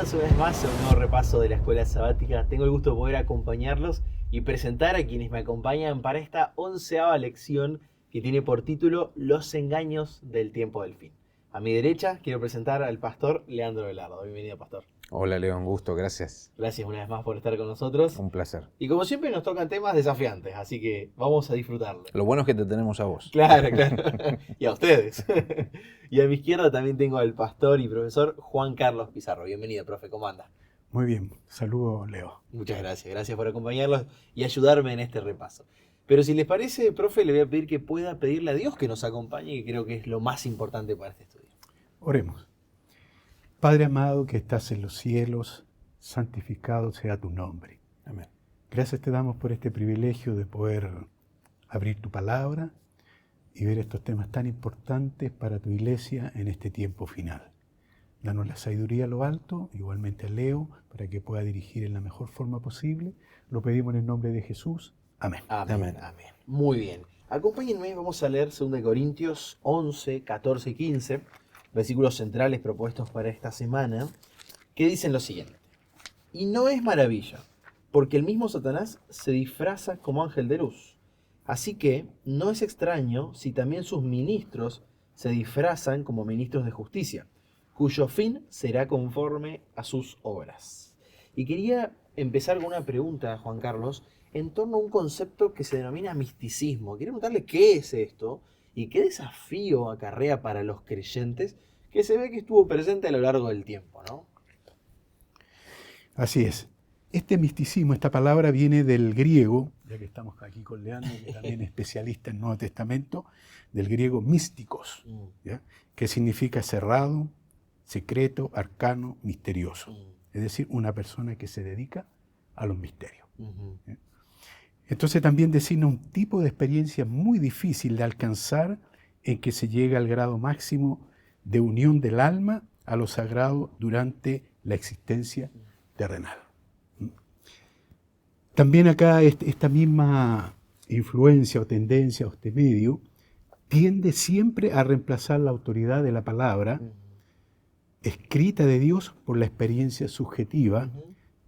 Bienvenidos una vez más a un nuevo repaso de la escuela sabática. Tengo el gusto de poder acompañarlos y presentar a quienes me acompañan para esta 11ª lección que tiene por título Los engaños del tiempo del fin. A mi derecha quiero presentar al pastor Leandro Velardo. Bienvenido, pastor. Hola, León, gusto, gracias. Gracias una vez más por estar con nosotros. Un placer. Y como siempre nos tocan temas desafiantes, así que vamos a disfrutarlo. Lo bueno es que te tenemos a vos. Claro. Y a ustedes. Y a mi izquierda también tengo al pastor y profesor Juan Carlos Pizarro. Bienvenido, profe, ¿cómo anda? Muy bien, saludo Leo. Muchas gracias, gracias por acompañarlos y ayudarme en este repaso. Pero si les parece, profe, le voy a pedir que pueda pedirle a Dios que nos acompañe, que creo que es lo más importante para este estudio. Oremos. Padre amado que estás en los cielos, santificado sea tu nombre. Amén. Gracias te damos por este privilegio de poder abrir tu palabra y ver estos temas tan importantes para tu iglesia en este tiempo final. Danos la sabiduría a lo alto, igualmente a Leo, para que pueda dirigir en la mejor forma posible. Lo pedimos en el nombre de Jesús. Amén. Amén. Muy bien. Acompáñenme, vamos a leer 2 Corintios 11, 14 y 15, versículos centrales propuestos para esta semana, que dicen lo siguiente. Y no es maravilla, porque el mismo Satanás se disfraza como ángel de luz. Así que no es extraño si también sus ministros se disfrazan como ministros de justicia, cuyo fin será conforme a sus obras. Y quería empezar con una pregunta, Juan Carlos, en torno a un concepto que se denomina misticismo. Quería preguntarle qué es esto y qué desafío acarrea para los creyentes, que se ve que estuvo presente a lo largo del tiempo, ¿no? Así es. Este misticismo, esta palabra viene del griego, ya que estamos aquí con Leandro, que también es especialista en Nuevo Testamento, del griego místicos, ¿ya? Que significa cerrado, secreto, arcano, misterioso. Es decir, una persona que se dedica a los misterios. ¿Ya? Entonces también designa un tipo de experiencia muy difícil de alcanzar en que se llega al grado máximo de unión del alma a lo sagrado durante la existencia terrenal. También acá esta misma influencia o tendencia o este medio tiende siempre a reemplazar la autoridad de la palabra escrita de Dios por la experiencia subjetiva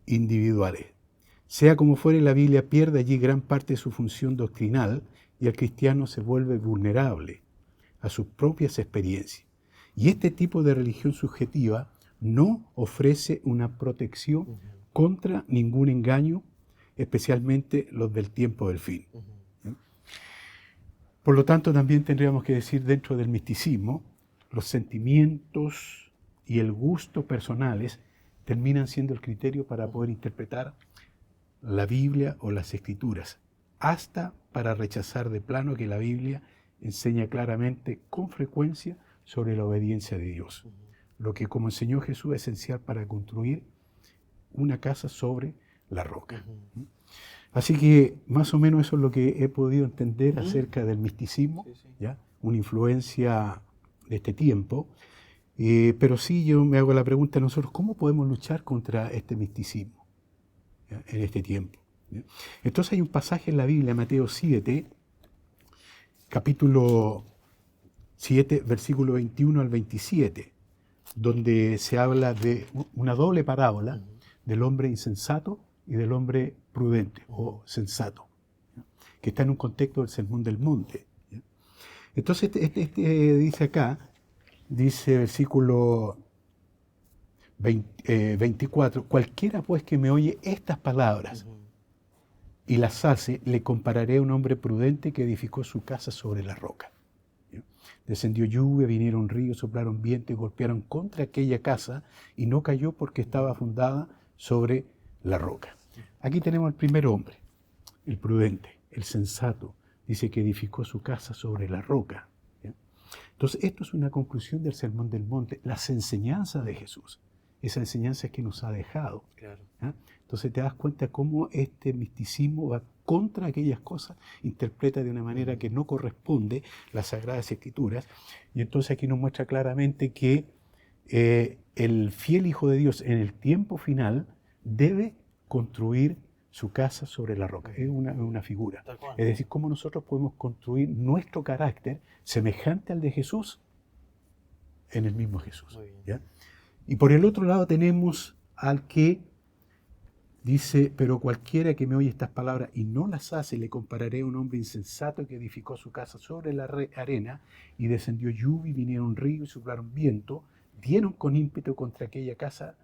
individuales. Sea como fuere, la Biblia pierde allí gran parte de su función doctrinal y el cristiano se vuelve vulnerable a sus propias experiencias. Y este tipo de religión subjetiva no ofrece una protección contra ningún engaño, especialmente los del tiempo del fin. Por lo tanto, también tendríamos que decir dentro del misticismo, los sentimientos y el gusto personales terminan siendo el criterio para poder interpretar la Biblia o las Escrituras, hasta para rechazar de plano que la Biblia enseña claramente con frecuencia sobre la obediencia de Dios, lo que como enseñó Jesús es esencial para construir una casa sobre la roca. Así que más o menos eso es lo que he podido entender acerca del misticismo, ¿ya? Una influencia de este tiempo, pero sí yo me hago la pregunta a nosotros, ¿cómo podemos luchar contra este misticismo, ¿ya? En este tiempo? ¿Ya? Entonces hay un pasaje en la Biblia, Mateo 7, capítulo 7, versículo 21 al 27, donde se habla de una doble parábola del hombre insensato y del hombre prudente o sensato, ¿ya? Que está en un contexto del Sermón del Monte, ¿ya? Entonces dice acá, dice versículo 24, cualquiera pues que me oye estas palabras y las hace, le compararé a un hombre prudente que edificó su casa sobre la roca. ¿Ya? Descendió lluvia, vinieron ríos, soplaron viento y golpearon contra aquella casa y no cayó porque estaba fundada sobre la roca. Aquí tenemos al primer hombre, el prudente, el sensato, dice que edificó su casa sobre la roca. ¿Ya? Entonces esto es una conclusión del Sermón del Monte, las enseñanzas de Jesús, esa enseñanza que nos ha dejado. Claro. ¿Ya? Entonces te das cuenta cómo este misticismo va contra aquellas cosas, interpreta de una manera que no corresponde las Sagradas Escrituras, y entonces aquí nos muestra claramente que el fiel Hijo de Dios en el tiempo final debe construir su casa sobre la roca. Es una figura. Es decir, cómo nosotros podemos construir nuestro carácter semejante al de Jesús en el mismo Jesús. ¿Ya? Y por el otro lado tenemos al que dice, pero cualquiera que me oye estas palabras y no las hace, le compararé a un hombre insensato que edificó su casa sobre la arena, y descendió lluvia y vinieron río y soplaron viento, dieron con ímpetu contra aquella casa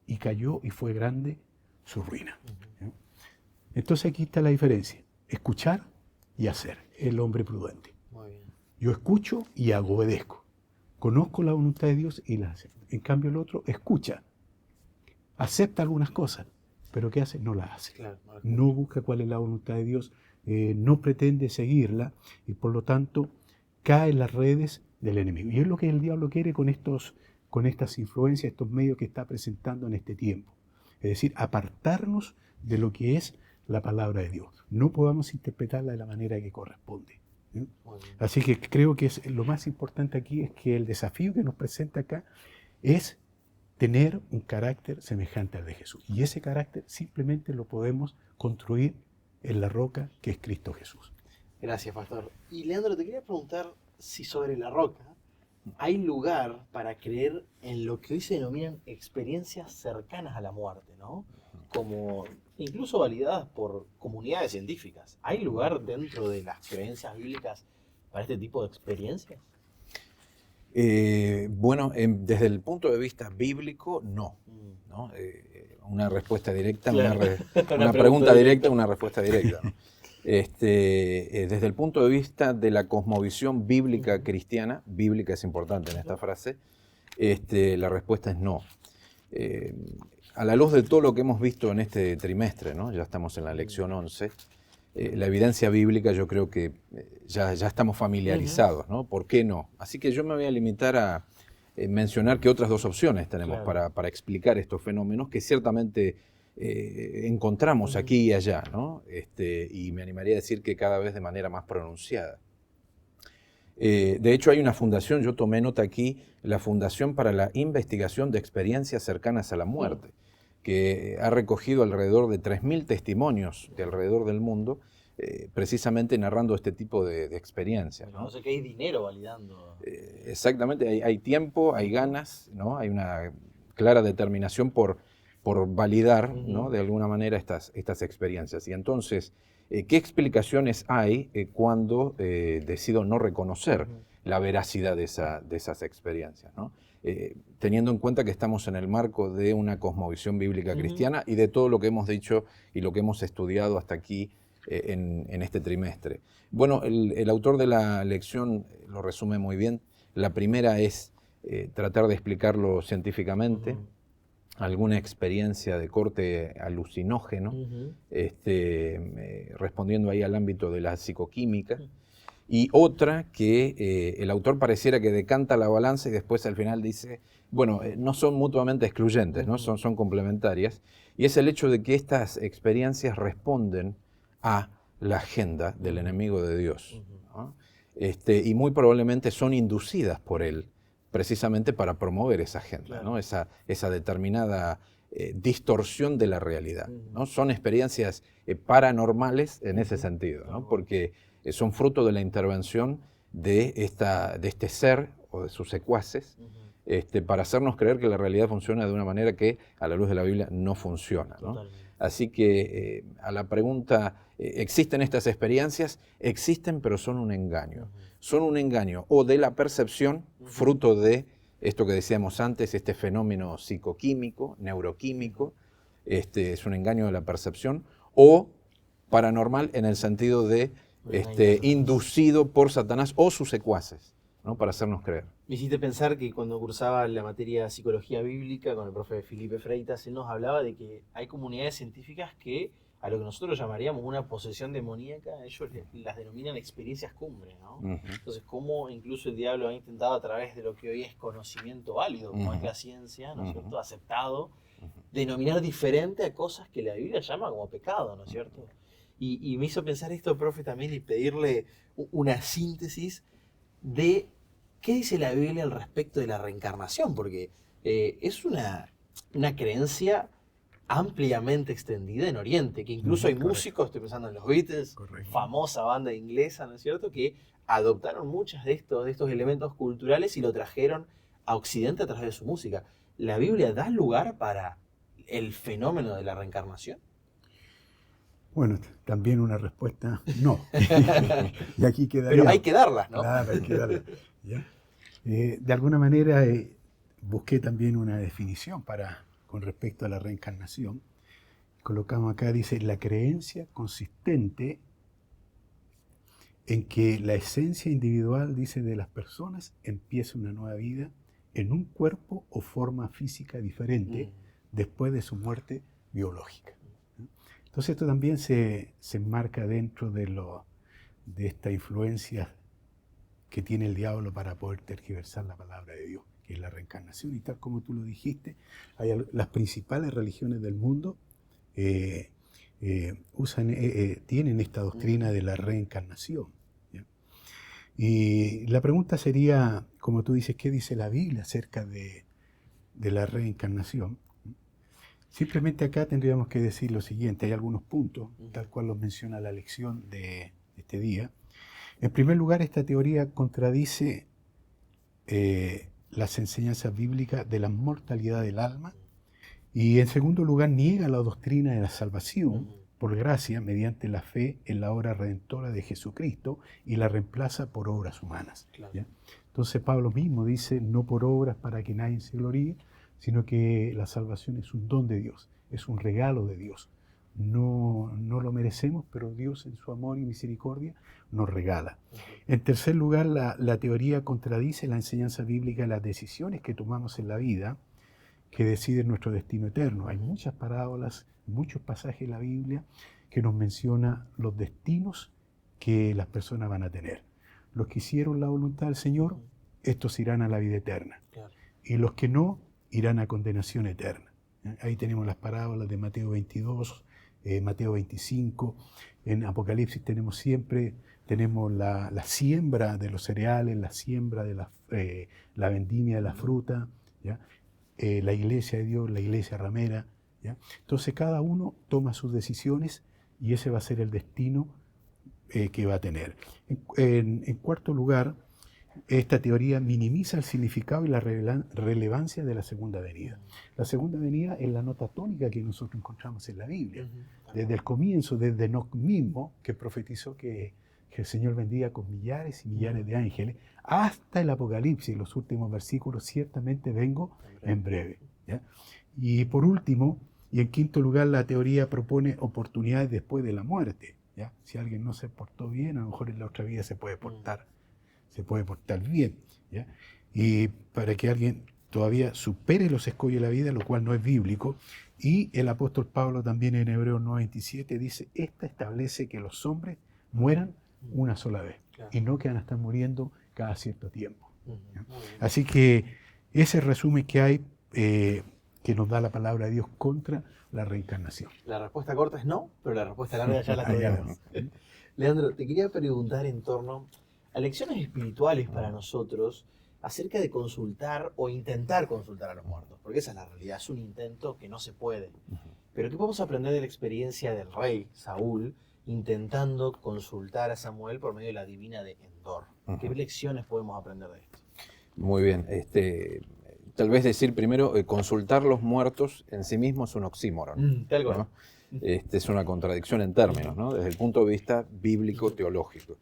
y cayó y fue grande su ruina. ¿Sí? Entonces aquí está la diferencia, escuchar y hacer, el hombre prudente. Muy bien. Yo escucho y hago, obedezco. Conozco la voluntad de Dios y la acepto. En cambio el otro escucha, acepta algunas cosas, pero ¿qué hace? No las hace. Claro, No busca cuál es la voluntad de Dios, no pretende seguirla y por lo tanto cae en las redes del enemigo. Y es lo que el diablo quiere con estas influencias, estos medios que está presentando en este tiempo. Es decir, apartarnos de lo que es la palabra de Dios. No podamos interpretarla de la manera que corresponde. muy bien. Así que creo que lo más importante aquí es que el desafío que nos presenta acá es tener un carácter semejante al de Jesús. Y ese carácter simplemente lo podemos construir en la roca que es Cristo Jesús. Gracias, pastor. Y Leandro, te quería preguntar si sobre la roca hay lugar para creer en lo que hoy se denominan experiencias cercanas a la muerte, ¿no? Como incluso validadas por comunidades científicas. ¿Hay lugar dentro de las creencias bíblicas para este tipo de experiencias? Bueno, desde el punto de vista bíblico, no. ¿No? Una respuesta directa, Claro. una pregunta directa, una respuesta directa, ¿no? Desde el punto de vista de la cosmovisión bíblica cristiana, bíblica es importante en esta frase, la respuesta es no. A la luz de todo lo que hemos visto en este trimestre, ¿no? Ya estamos en la lección 11, la evidencia bíblica yo creo que ya estamos familiarizados, ¿no? ¿Por qué no? Así que yo me voy a limitar a mencionar que otras dos opciones tenemos para explicar estos fenómenos que ciertamente encontramos aquí y allá, ¿no? Y me animaría a decir que cada vez de manera más pronunciada. De hecho, hay una fundación, yo tomé nota aquí, la Fundación para la Investigación de Experiencias Cercanas a la Muerte, que ha recogido alrededor de 3.000 testimonios de alrededor del mundo, precisamente narrando este tipo de experiencias, ¿no? No sé que hay dinero validando. Exactamente, hay tiempo, hay ganas, ¿no? Hay una clara determinación por validar, ¿no? De alguna manera estas experiencias. Y entonces, ¿qué explicaciones hay cuando decido no reconocer la veracidad de esas experiencias, ¿no? Teniendo en cuenta que estamos en el marco de una cosmovisión bíblica cristiana y de todo lo que hemos dicho y lo que hemos estudiado hasta aquí en este trimestre? Bueno, el autor de la lección lo resume muy bien. La primera es tratar de explicarlo científicamente, alguna experiencia de corte alucinógeno, respondiendo ahí al ámbito de la psicoquímica. Y otra que el autor pareciera que decanta la balanza y después al final dice, bueno, no son mutuamente excluyentes, ¿no? Son complementarias. Y es el hecho de que estas experiencias responden a la agenda del enemigo de Dios, ¿no? Y muy probablemente son inducidas por él, precisamente para promover esa agenda, ¿no? Esa determinada distorsión de la realidad, ¿no? Son experiencias paranormales en ese sentido, ¿no? Porque son fruto de la intervención de este ser o de sus secuaces, para hacernos creer que la realidad funciona de una manera que a la luz de la Biblia no funciona, ¿no? Así que a la pregunta, ¿existen estas experiencias? Existen, pero son un engaño. Son un engaño o de la percepción, fruto de esto que decíamos antes, este fenómeno psicoquímico, neuroquímico, es un engaño de la percepción, o paranormal en el sentido de inducido por Satanás o sus secuaces, ¿no? Para hacernos creer. Me hiciste pensar que cuando cursaba la materia de psicología bíblica con el profe Felipe Freitas, él nos hablaba de que hay comunidades científicas que a lo que nosotros llamaríamos una posesión demoníaca, ellos las denominan experiencias cumbre, ¿no? Entonces, cómo incluso el diablo ha intentado a través de lo que hoy es conocimiento válido, como es la ciencia, ¿no es cierto?, aceptado, denominar diferente a cosas que la Biblia llama como pecado, ¿no es cierto? Y me hizo pensar esto, profe, también, y pedirle una síntesis de qué dice la Biblia al respecto de la reencarnación, porque es una creencia ampliamente extendida en Oriente, que incluso hay músicos, estoy pensando en los Beatles, famosa banda inglesa, ¿no es cierto?, que adoptaron muchos de estos elementos culturales y lo trajeron a Occidente a través de su música. ¿La Biblia da lugar para el fenómeno de la reencarnación? Bueno, también una respuesta no. Y aquí quedaría. Pero hay que darlas, ¿no? Claro, hay que darlas. ¿Ya? De alguna manera busqué también una definición con respecto a la reencarnación. Colocamos acá, dice, la creencia consistente en que la esencia individual, dice, de las personas empieza una nueva vida en un cuerpo o forma física diferente después de su muerte biológica. Entonces esto también se enmarca dentro de esta influencia que tiene el diablo para poder tergiversar la palabra de Dios, que es la reencarnación. Y tal como tú lo dijiste, las principales religiones del mundo tienen esta doctrina de la reencarnación. ¿Ya? Y la pregunta sería, como tú dices, ¿qué dice la Biblia acerca de la reencarnación? Simplemente acá tendríamos que decir lo siguiente, hay algunos puntos, tal cual los menciona la lección de este día. En primer lugar, esta teoría contradice las enseñanzas bíblicas de la mortalidad del alma, y en segundo lugar niega la doctrina de la salvación por gracia mediante la fe en la obra redentora de Jesucristo y la reemplaza por obras humanas. Claro. ¿Ya? Entonces Pablo mismo dice, no por obras para que nadie se gloríe, sino que la salvación es un don de Dios, es un regalo de Dios. No lo merecemos, pero Dios en su amor y misericordia nos regala. En tercer lugar, la teoría contradice la enseñanza bíblica de las decisiones que tomamos en la vida, que deciden nuestro destino eterno. Hay muchas parábolas, muchos pasajes en la Biblia que nos menciona los destinos que las personas van a tener. Los que hicieron la voluntad del Señor, estos irán a la vida eterna. Claro. Y los que no, irán a condenación eterna. Ahí tenemos las parábolas de Mateo 22, Mateo 25. En Apocalipsis tenemos la siembra de los cereales, la siembra de la vendimia de la fruta, ¿ya? La iglesia de Dios, la iglesia ramera, ¿ya? Entonces cada uno toma sus decisiones y ese va a ser el destino que va a tener. En cuarto lugar, esta teoría minimiza el significado y la relevancia de la segunda venida. La segunda venida es la nota tónica que nosotros encontramos en la Biblia. Desde el comienzo, desde Enoc mismo, que profetizó que el Señor vendría con millares y millares de ángeles, hasta el Apocalipsis, los últimos versículos, ciertamente vengo en breve. ¿Ya? Y por último, y en quinto lugar, la teoría propone oportunidades después de la muerte. ¿Ya? Si alguien no se portó bien, a lo mejor en la otra vida se puede portar bien, ¿ya? Y para que alguien todavía supere los escollos de la vida, lo cual no es bíblico. Y el apóstol Pablo también en Hebreos 9:27 dice, esta establece que los hombres mueran una sola vez, claro, y no que van a estar muriendo cada cierto tiempo. ¿Ya? Así que ese resumen que hay, que nos da la palabra de Dios contra la reencarnación. La respuesta corta es no, pero la respuesta larga ya la tenemos. Leandro, te quería preguntar en torno a lecciones espirituales para nosotros acerca de consultar o intentar consultar a los muertos, porque esa es la realidad, es un intento que no se puede. Pero ¿qué podemos aprender de la experiencia del rey Saúl intentando consultar a Samuel por medio de la divina de Endor? ¿Qué lecciones podemos aprender de esto? Muy bien, tal vez decir primero, consultar los muertos en sí mismo es un oxímoron, tal cual. ¿no? Es una contradicción en términos, ¿no? Desde el punto de vista bíblico-teológico.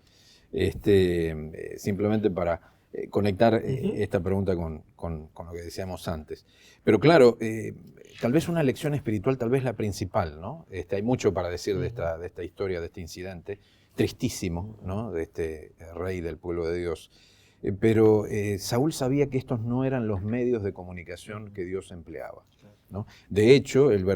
Simplemente para conectar esta pregunta con lo que decíamos antes. Pero claro, tal vez una lección espiritual, tal vez la principal, ¿no? Hay mucho para decir de esta historia, de este incidente tristísimo, ¿no? De este rey del pueblo de Dios. Pero Saúl sabía que estos no eran los medios de comunicación que Dios empleaba, ¿no? De hecho, el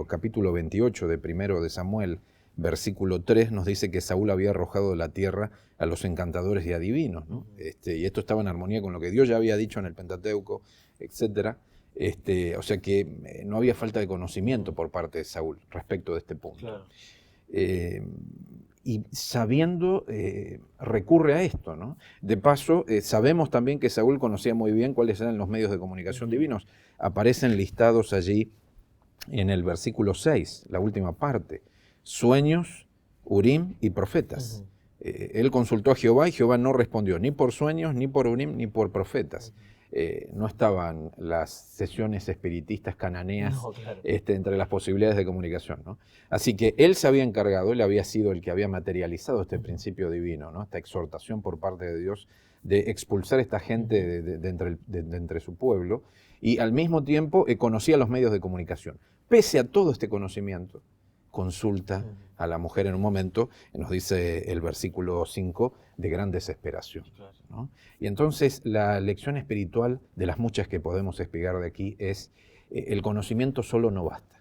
capítulo 28 de 1 de Samuel, versículo 3, nos dice que Saúl había arrojado de la tierra a los encantadores y adivinos, ¿no? Y esto estaba en armonía con lo que Dios ya había dicho en el Pentateuco, etc. O sea que no había falta de conocimiento por parte de Saúl respecto de este punto. Claro. Y sabiendo, recurre a esto, ¿no? De paso, sabemos también que Saúl conocía muy bien cuáles eran los medios de comunicación divinos. Aparecen listados allí en el versículo 6, la última parte. Sueños, Urim y profetas. Él consultó a Jehová y Jehová no respondió ni por sueños, ni por Urim, ni por profetas. no estaban las sesiones espiritistas cananeas No, claro. entre las posibilidades de comunicación, ¿no? Así que él se había encargado, él había sido el que había materializado este principio divino, ¿no? Esta exhortación por parte de Dios de expulsar a esta gente de entre su pueblo, y al mismo tiempo conocía los medios de comunicación. Pese a todo este conocimiento, consulta a la mujer en un momento, nos dice el versículo 5, de gran desesperación, ¿no? Y entonces la lección espiritual, de las muchas que podemos explicar de aquí, es el conocimiento solo no basta.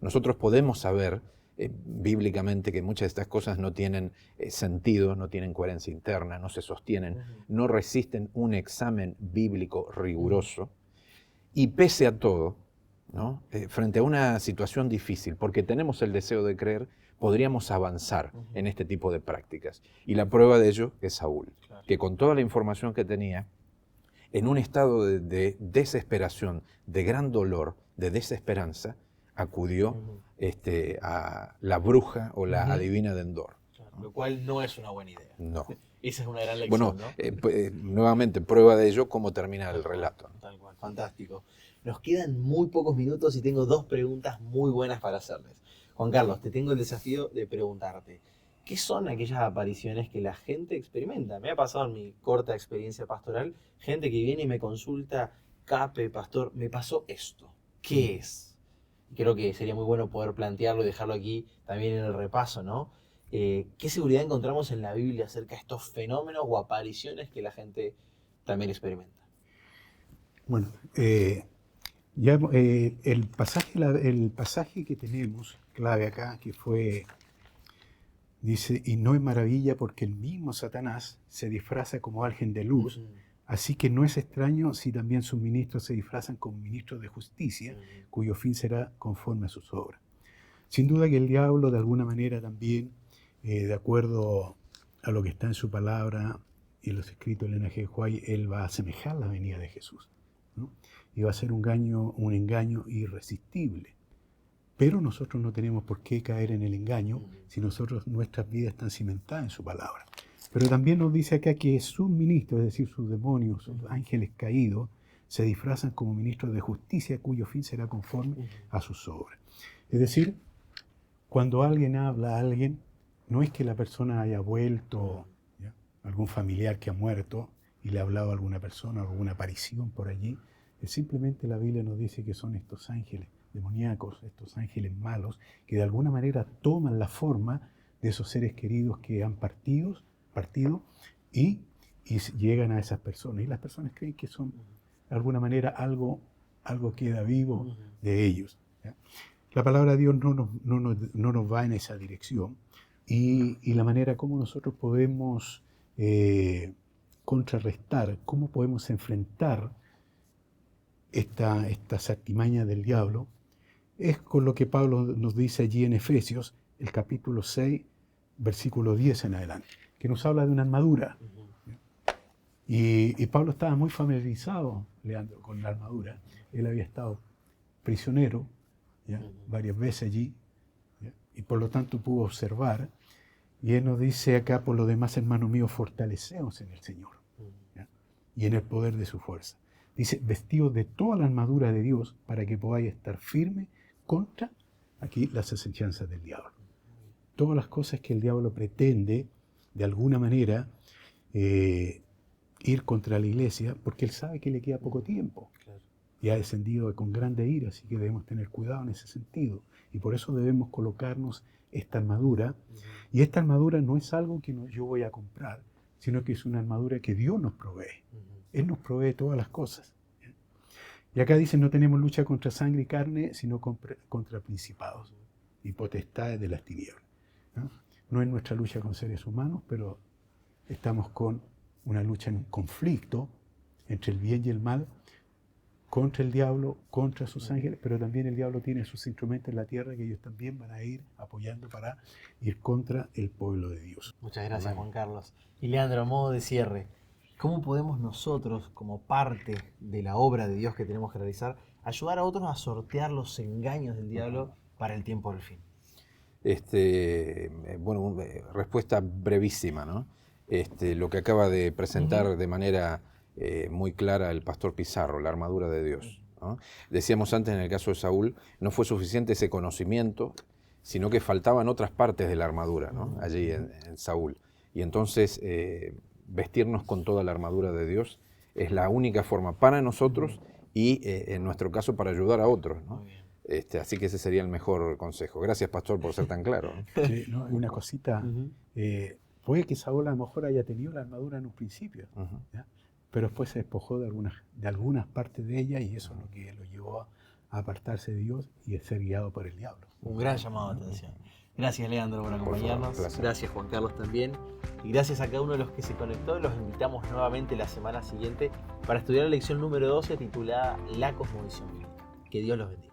Nosotros podemos saber bíblicamente que muchas de estas cosas no tienen sentido, no tienen coherencia interna, no se sostienen, no resisten un examen bíblico riguroso, y pese a todo, ¿no? Frente a una situación difícil, porque tenemos el deseo de creer, podríamos avanzar en este tipo de prácticas. Y la prueba de ello es Saúl, que con toda la información que tenía, en un estado de desesperación, de gran dolor, de desesperanza, acudió a la bruja o la adivina de Endor. ¿No? Lo cual no es una buena idea. No. Esa es una gran lección, Bueno, ¿no? nuevamente, prueba de ello cómo termina el relato, ¿no? Tal cual, fantástico. Nos quedan muy pocos minutos y tengo 2 preguntas muy buenas para hacerles. Juan Carlos, te tengo el desafío de preguntarte, ¿qué son aquellas apariciones que la gente experimenta? Me ha pasado en mi corta experiencia pastoral, gente que viene y me consulta, Cape, pastor, me pasó esto. ¿Qué es? Y creo que sería muy bueno poder plantearlo y dejarlo aquí también en el repaso, ¿no? ¿Qué seguridad encontramos en la Biblia acerca de estos fenómenos o apariciones que la gente también experimenta? Bueno, el pasaje que tenemos clave acá, que fue, dice, y no es maravilla porque el mismo Satanás se disfraza como ángel de luz, así que no es extraño si también sus ministros se disfrazan como ministros de justicia, cuyo fin será conforme a sus obras. Sin duda que el diablo de alguna manera también, de acuerdo a lo que está en su palabra y en los escritos de Elena G. White, él va a asemejar la venida de Jesús, ¿no? Y va a ser un engaño irresistible. Pero nosotros no tenemos por qué caer en el engaño si nuestras vidas están cimentadas en su palabra. Pero también nos dice acá que sus ministros, es decir, sus demonios, sus ángeles caídos, se disfrazan como ministros de justicia, cuyo fin será conforme a sus obras. Es decir, cuando alguien habla a alguien, no es que la persona haya vuelto, ¿ya?, algún familiar que ha muerto y le ha hablado a alguna persona, alguna aparición por allí. Es simplemente la Biblia nos dice que son estos ángeles demoníacos, estos ángeles malos, que de alguna manera toman la forma de esos seres queridos que han partido y llegan a esas personas. Y las personas creen que son, de alguna manera, algo queda vivo de ellos, ¿ya? La palabra de Dios no nos va en esa dirección, y la manera como nosotros podemos contrarrestar, cómo podemos enfrentar estas artimañas del diablo, es con lo que Pablo nos dice allí en Efesios, el capítulo 6, versículo 10 en adelante, que nos habla de una armadura. Y Pablo estaba muy familiarizado, Leandro, con la armadura. Él había estado prisionero, ¿ya?, varias veces allí, ¿ya?, y por lo tanto pudo observar. Y él nos dice acá, por lo demás, hermanos míos, fortaleceos en el Señor, ¿ya?, y en el poder de su fuerza. Dice, vestidos de toda la armadura de Dios para que podáis estar firmes contra, aquí, las asechanzas del diablo. Todas las cosas que el diablo pretende, de alguna manera, ir contra la iglesia, porque él sabe que le queda poco tiempo. Claro. Y ha descendido con grande ira, así que debemos tener cuidado en ese sentido. Y por eso debemos colocarnos esta armadura. Y esta armadura no es algo que yo voy a comprar, sino que es una armadura que Dios nos provee. Él nos provee todas las cosas. Y acá dice, no tenemos lucha contra sangre y carne, sino contra principados y potestades de las tinieblas, ¿no? No es nuestra lucha con seres humanos, pero estamos con una lucha en un conflicto entre el bien y el mal, contra el diablo, contra sus ángeles, pero también el diablo tiene sus instrumentos en la tierra que ellos también van a ir apoyando para ir contra el pueblo de Dios. Muchas gracias, Juan Carlos. Y Leandro, a modo de cierre, ¿cómo podemos nosotros, como parte de la obra de Dios que tenemos que realizar, ayudar a otros a sortear los engaños del diablo para el tiempo del fin? Bueno, respuesta brevísima, ¿no? Lo que acaba de presentar de manera muy clara el pastor Pizarro, la armadura de Dios, ¿no? Decíamos antes, en el caso de Saúl, no fue suficiente ese conocimiento, sino que faltaban otras partes de la armadura, ¿no? Allí en Saúl. Y entonces vestirnos con toda la armadura de Dios es la única forma para nosotros y en nuestro caso para ayudar a otros, ¿no? Así que ese sería el mejor consejo. Gracias, pastor, por ser tan claro, ¿no? Sí, ¿no? Una cosita, puede que Saúl a lo mejor haya tenido la armadura en un principio, ¿ya? Pero después se despojó de algunas partes de ella y eso es lo que lo llevó a apartarse de Dios y a ser guiado por el diablo. Un gran llamado de atención. Gracias, Leandro, por acompañarnos. Por favor, gracias, Juan Carlos, también. Y gracias a cada uno de los que se conectó. Los invitamos nuevamente la semana siguiente para estudiar la lección número 12 titulada La Cosmovisión Bíblica. Que Dios los bendiga.